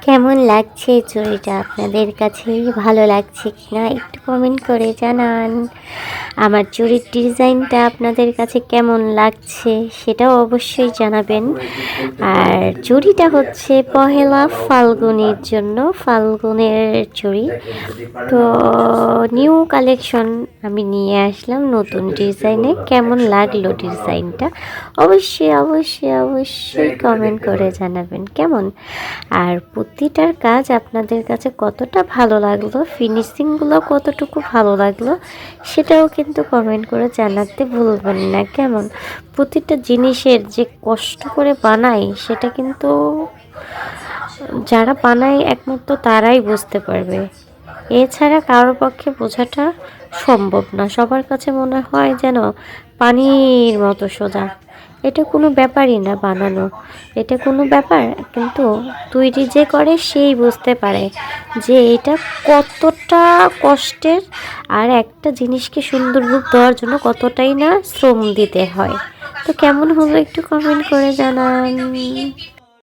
কেমন লাগছে চুড়িটা? আপনাদের কাছে ভালো লাগছে কিনা একটু কমেন্ট করে জানান। আমার চুড়ির ডিজাইনটা আপনাদের কাছে কেমন লাগছে সেটাও অবশ্যই জানাবেন। আর চুড়িটা হচ্ছে পহেলা ফাল্গুনের জন্য, ফাল্গুনের চুড়ি। তো নিউ কালেকশন আমি নিয়ে আসলাম নতুন ডিজাইনে। কেমন লাগলো ডিজাইনটা অবশ্যই অবশ্যই অবশ্যই কমেন্ট করে জানাবেন কেমন। আর প্রতিটার কাজ আপনাদের কাছে কতটা ভালো লাগলো, ফিনিশিংগুলো কতটুকু ভালো লাগলো সেটাও কিন্তু কমেন্ট করে জানাতে ভুলবেন না কেমন। প্রতিটা জিনিসের যে কষ্ট করে বানাই সেটা কিন্তু যারা বানায় একমাত্র তারাই বুঝতে পারবে, এছাড়া কারোর পক্ষে বোঝাটা সম্ভব না। সবার কাছে মনে হয় যেন পানির মতো সোজা, এটা কোনো ব্যাপারই না বানানো, এটা কোনো ব্যাপার, কিন্তু তৈরি যে করে সেই বুঝতে পারে যে এটা কতটা কষ্টের, আর একটা জিনিসকে সুন্দর রূপ দেওয়ার জন্য কতটাই না শ্রম দিতে হয়। তো কেমন হলো একটু কমেন্ট করে জানান।